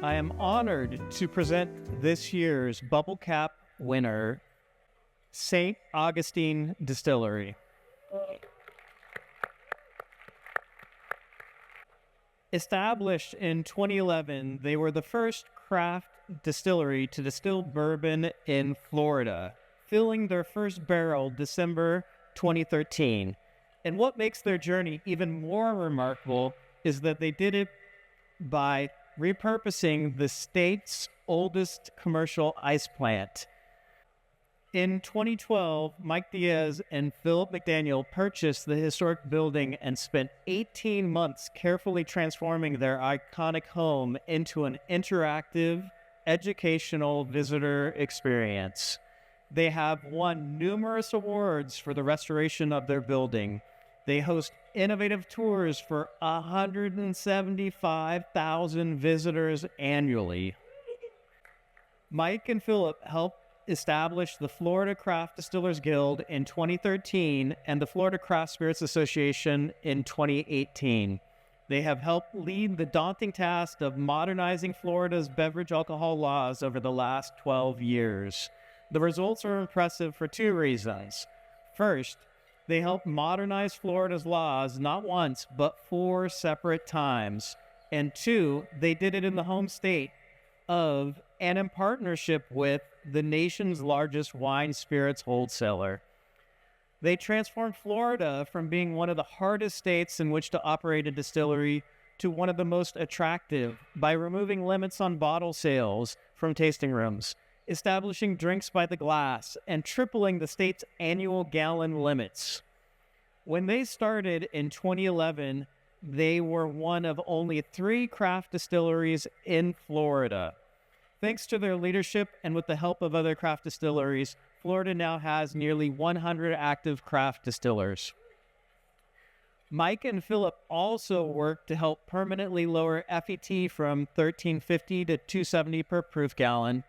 I am honored to present this year's Bubble Cap winner, St. Augustine Distillery. Established in 2011, they were the first craft distillery to distill bourbon in Florida, filling their first barrel December 2013. And what makes their journey even more remarkable is that they did it by repurposing the state's oldest commercial ice plant. In 2012, Mike Diaz and Philip McDaniel purchased the historic building and spent 18 months carefully transforming their iconic home into an interactive, educational visitor experience. They have won numerous awards for the restoration of their building. They host innovative tours for 175,000 visitors annually. Mike and Philip helped establish the Florida Craft Distillers Guild in 2013 and the Florida Craft Spirits Association in 2018. They have helped lead the daunting task of modernizing Florida's beverage alcohol laws over the last 12 years. The results are impressive for two reasons. First, they helped modernize Florida's laws not once, but 4 separate times. And two, they did it in the home state of and in partnership with the nation's largest wine spirits wholesaler. They transformed Florida from being one of the hardest states in which to operate a distillery to one of the most attractive by removing limits on bottle sales from tasting rooms, establishing drinks by the glass, and tripling the state's annual gallon limits. When they started in 2011, they were one of only 3 craft distilleries in Florida. Thanks to their leadership and with the help of other craft distilleries, Florida now has nearly 100 active craft distillers. Mike and Philip also work to help permanently lower FET from $13.50 to $2.70 per proof gallon.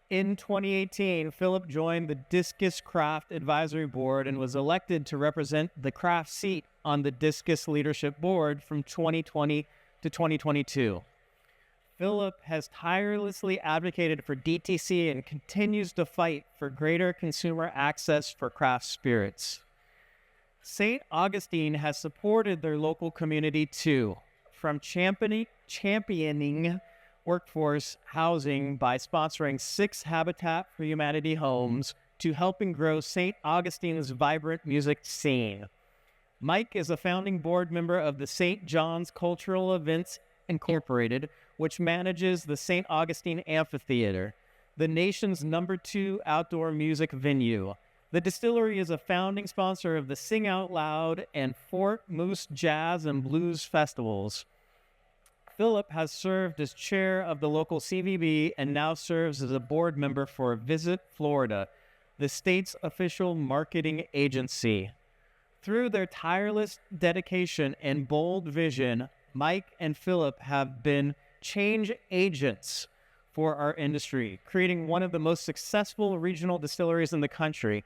In 2018, Philip joined the Discus Craft Advisory Board and was elected to represent the craft seat on the Discus Leadership Board from 2020 to 2022. Philip has tirelessly advocated for DTC and continues to fight for greater consumer access for craft spirits. St. Augustine has supported their local community too, from championing workforce housing by sponsoring 6 Habitat for Humanity homes to helping grow St. Augustine's vibrant music scene. Mike is a founding board member of the St. John's Cultural Events Incorporated, which manages the St. Augustine Amphitheater, the nation's #2 outdoor music venue. The distillery is a founding sponsor of the Sing Out Loud and Fort Moose Jazz and Blues Festivals. Philip has served as chair of the local CVB and now serves as a board member for Visit Florida, the state's official marketing agency. Through their tireless dedication and bold vision, Mike and Philip have been change agents for our industry, creating one of the most successful regional distilleries in the country,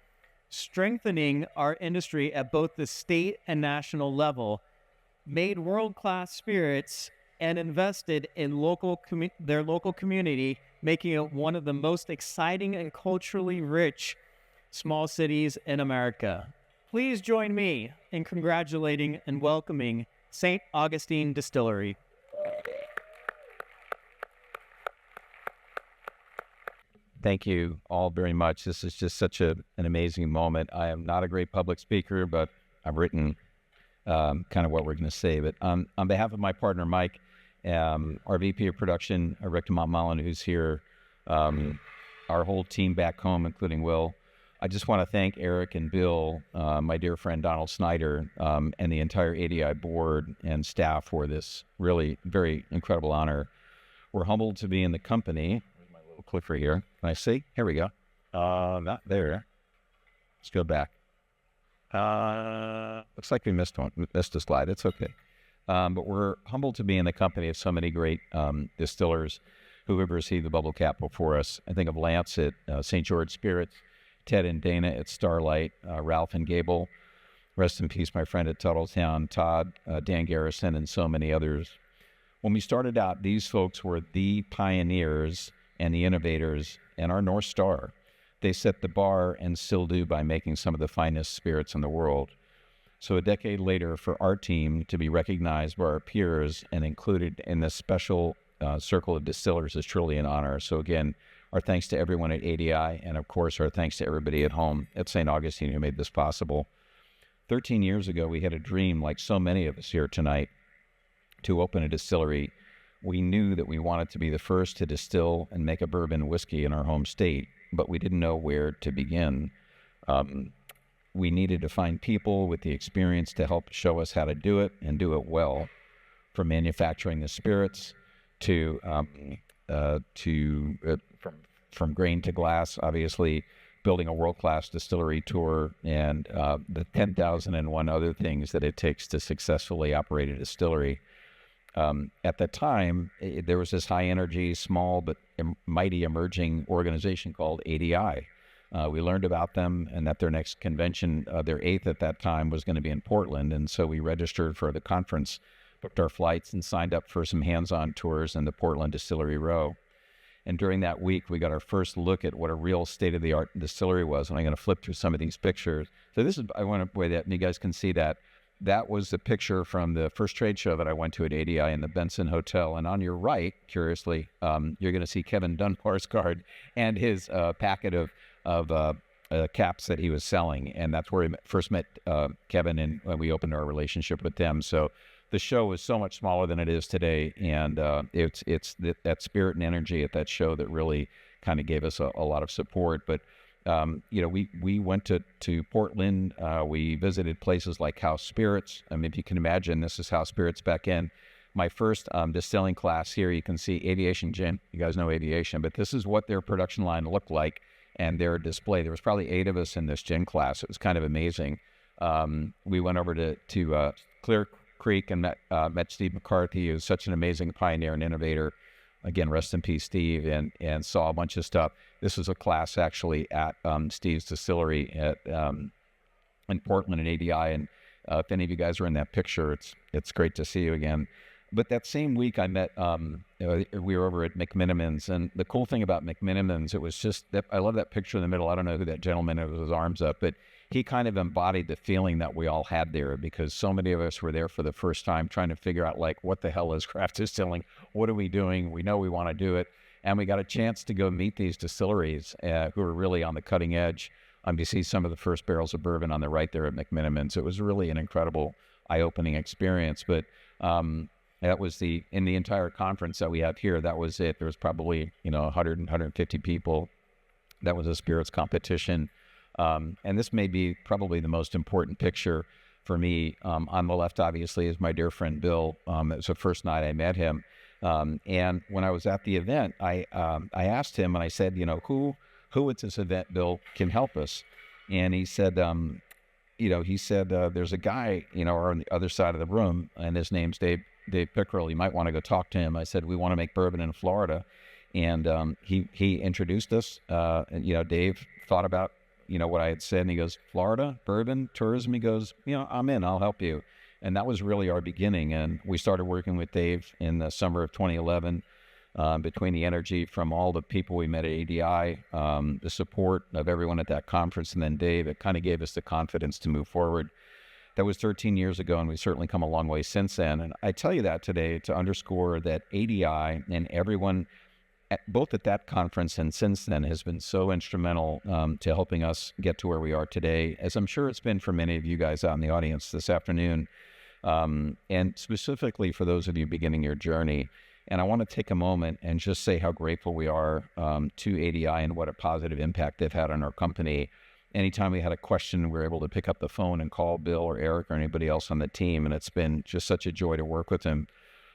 strengthening our industry at both the state and national level, made world-class spirits, and invested in their local community, making it one of the most exciting and culturally rich small cities in America. Please join me in congratulating and welcoming St. Augustine Distillery. Thank you all very much. This is just such an amazing moment. I am not a great public speaker, but I've written kind of what we're going to say. But on behalf of my partner, Mike, our VP of production, Rick Montmallon, who's here, our whole team back home, including Will, I just want to thank Eric and Bill, my dear friend Donald Snyder, and the entire ADI board and staff for this really very incredible honor. We're humbled to be in the company. Where's my little clicker here? Can I see? Here we go. Not there. Let's go back. Looks like we missed one. We missed a slide. It's okay. But we're humbled to be in the company of so many great distillers who have received the bubble cap before us. I think of Lance at St. George Spirits, Ted and Dana at Starlight, Ralph and Gable. Rest in peace, my friend at Tuttletown, Todd, Dan Garrison, and so many others. When we started out, these folks were the pioneers and the innovators and our North Star. They set the bar and still do by making some of the finest spirits in the world. So a decade later, for our team to be recognized by our peers and included in this special circle of distillers is truly an honor. So again, our thanks to everyone at ADI, and of course, our thanks to everybody at home at St. Augustine who made this possible. 13 years ago, we had a dream, like so many of us here tonight, to open a distillery. We knew that we wanted to be the first to distill and make a bourbon whiskey in our home state, but we didn't know where to begin. We needed to find people with the experience to help show us how to do it and do it well, from manufacturing the spirits from grain to glass, obviously, building a world-class distillery tour, and the 10,001 other things that it takes to successfully operate a distillery. At the time, there was this high-energy, small but mighty emerging organization called ADI. We learned about them and that their next convention, their 8th at that time, was going to be in Portland. And so we registered for the conference, booked our flights, and signed up for some hands-on tours in the Portland Distillery Row. And during that week, we got our first look at what a real state-of-the-art distillery was. And I'm going to flip through some of these pictures. So this is, I want to point that, and you guys can see that. That was the picture from the first trade show that I went to at ADI in the Benson Hotel. And on your right, curiously, you're going to see Kevin Dunbar's card and his packet of caps that he was selling. And that's where we first met Kevin, and when we opened our relationship with them. So the show was so much smaller than it is today. And it's that spirit and energy at that show that really kind of gave us a lot of support. But we went to Portland. We visited places like House Spirits. I mean, if you can imagine, this is House Spirits back in. My first distilling class here, you can see Aviation Gin. You guys know aviation, but this is what their production line looked like and their display. There was probably 8 of us in this gin class. It was kind of amazing. We went over to Clear Creek and met Steve McCarthy, who's such an amazing pioneer and innovator. Again, rest in peace, Steve, and saw a bunch of stuff. This was a class actually at Steve's distillery in Portland and ADI. And if any of you guys are in that picture, it's great to see you again. But that same week I met, we were over at McMenamins. And the cool thing about McMenamins, it was just, I love that picture in the middle. I don't know who that gentleman is with his arms up, but he kind of embodied the feeling that we all had there, because so many of us were there for the first time trying to figure out, like, what the hell is craft distilling? What are we doing? We know we want to do it. And we got a chance to go meet these distilleries who are really on the cutting edge. You see some of the first barrels of bourbon on the right there at McMenamins. It was really an incredible, eye-opening experience. But that was in the entire conference that we have here, that was it. There was probably 100, 150 people. That was a spirits competition. And this may be probably the most important picture for me. On the left, obviously, is my dear friend Bill. It was the first night I met him. And when I was at the event, I asked him, and I said, who at this event, Bill, can help us? And he said, there's a guy, on the other side of the room, and his name's Dave Pickerel. You might want to go talk to him. I said, we want to make bourbon in Florida. And he introduced us. And Dave thought about what I had said, and he goes, Florida, bourbon, tourism. He goes, I'm in, I'll help you. And that was really our beginning. And we started working with Dave in the summer of 2011, between the energy from all the people we met at ADI, the support of everyone at that conference, and then Dave, it kind of gave us the confidence to move forward. That was 13 years ago, and we've certainly come a long way since then. And I tell you that today to underscore that ADI and everyone both at that conference and since then has been so instrumental to helping us get to where we are today, as I'm sure it's been for many of you guys out in the audience this afternoon, and specifically for those of you beginning your journey. And I want to take a moment and just say how grateful we are to ADI and what a positive impact they've had on our company. Anytime we had a question, we were able to pick up the phone and call Bill or Eric or anybody else on the team, and it's been just such a joy to work with them.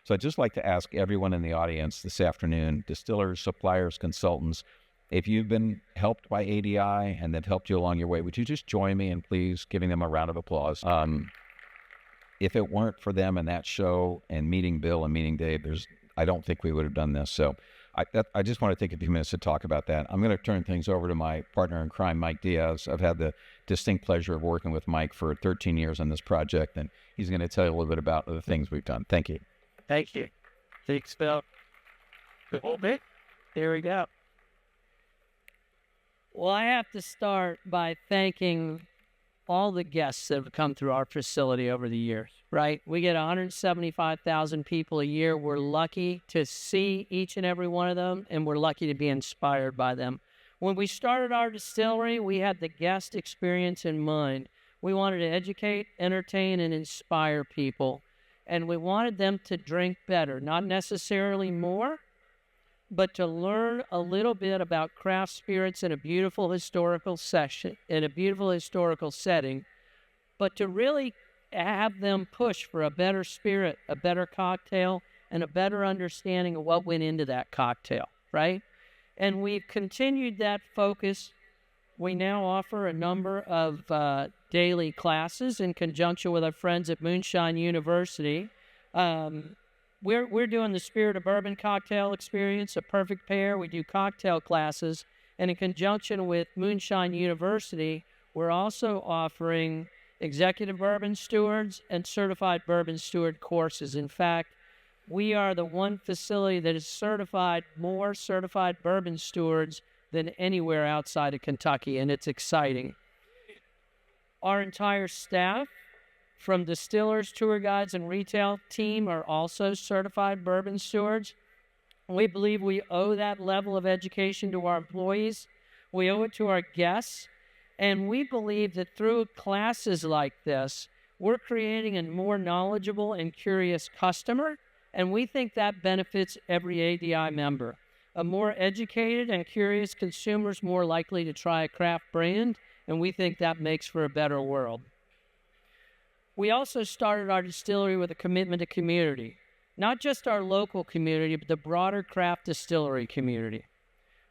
So I'd just like to ask everyone in the audience this afternoon, distillers, suppliers, consultants, if you've been helped by ADI and they've helped you along your way, would you just join me in please giving them a round of applause? If it weren't for them and that show and meeting Bill and meeting Dave, I don't think we would have done this. So I just want to take a few minutes to talk about that. I'm going to turn things over to my partner in crime, Mike Diaz. I've had the distinct pleasure of working with Mike for 13 years on this project, and he's going to tell you a little bit about the things we've done. Thank you. Thank you. Thanks, Phil. There we go. Well, I have to start by thanking all the guests that have come through our facility over the years, right? We get 175,000 people a year. We're lucky to see each and every one of them, and we're lucky to be inspired by them. When we started our distillery, we had the guest experience in mind. We wanted to educate, entertain, and inspire people, and we wanted them to drink better, not necessarily more, but to learn a little bit about craft spirits in a beautiful historical setting, but to really have them push for a better spirit, a better cocktail, and a better understanding of what went into that cocktail, right? And we've continued that focus. We now offer a number of daily classes in conjunction with our friends at Moonshine University. We're doing the Spirit of Bourbon cocktail experience, a perfect pair. We do cocktail classes. And in conjunction with Moonshine University, we're also offering executive bourbon stewards and certified bourbon steward courses. In fact, we are the one facility that has certified more certified bourbon stewards than anywhere outside of Kentucky, and it's exciting. Our entire staff, from distillers, tour guides, and retail team, are also certified bourbon stewards. We believe we owe that level of education to our employees. We owe it to our guests. And we believe that through classes like this, we're creating a more knowledgeable and curious customer. And we think that benefits every ADI member. A more educated and curious consumer is more likely to try a craft brand. And we think that makes for a better world. We also started our distillery with a commitment to community, not just our local community, but the broader craft distillery community.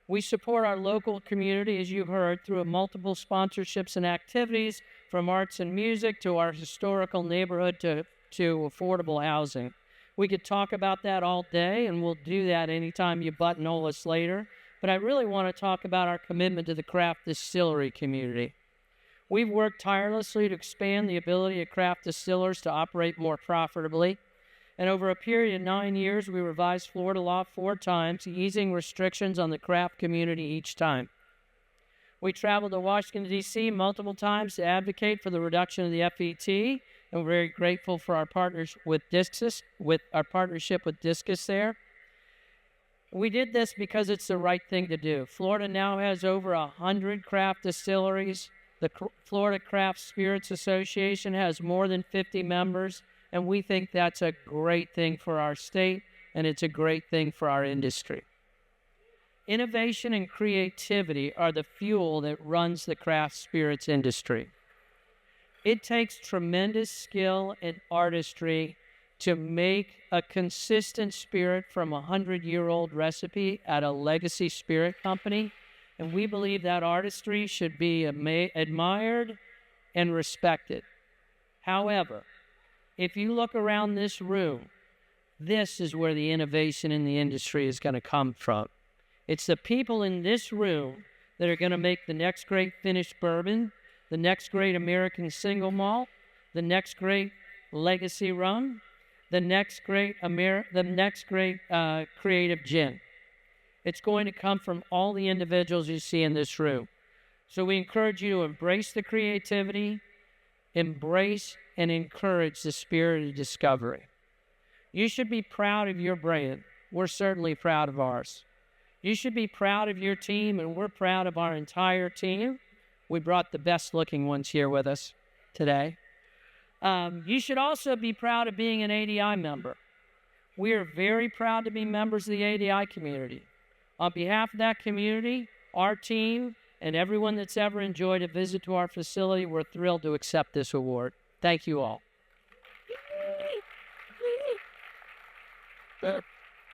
We support our local community, as you've heard, through multiple sponsorships and activities, from arts and music to our historical neighborhood to affordable housing. We could talk about that all day, and we'll do that anytime you buttonhole us later. But I really want to talk about our commitment to the craft distillery community. We've worked tirelessly to expand the ability of craft distillers to operate more profitably. And over a period of 9 years, we revised Florida law 4 times, easing restrictions on the craft community each time. We traveled to Washington, D.C. multiple times to advocate for the reduction of the FET, and we're very grateful for our partners with our partnership with Discus there. We did this because it's the right thing to do. Florida now has over 100 craft distilleries. The Florida Craft Spirits Association has more than 50 members, and we think that's a great thing for our state, and it's a great thing for our industry. Innovation and creativity are the fuel that runs the craft spirits industry. It takes tremendous skill and artistry to make a consistent spirit from a 100-year-old recipe at a legacy spirit company. And we believe that artistry should be admired and respected. However, if you look around this room, this is where the innovation in the industry is going to come from. It's the people in this room that are going to make the next great finished bourbon, the next great American single malt, the next great legacy rum, the next great creative gin. It's going to come from all the individuals you see in this room. So we encourage you to embrace the creativity, embrace and encourage the spirit of discovery. You should be proud of your brand. We're certainly proud of ours. You should be proud of your team, and we're proud of our entire team. We brought the best looking ones here with us today. You should also be proud of being an ADI member. We are very proud to be members of the ADI community. On behalf of that community, our team, and everyone that's ever enjoyed a visit to our facility, we're thrilled to accept this award. Thank you all.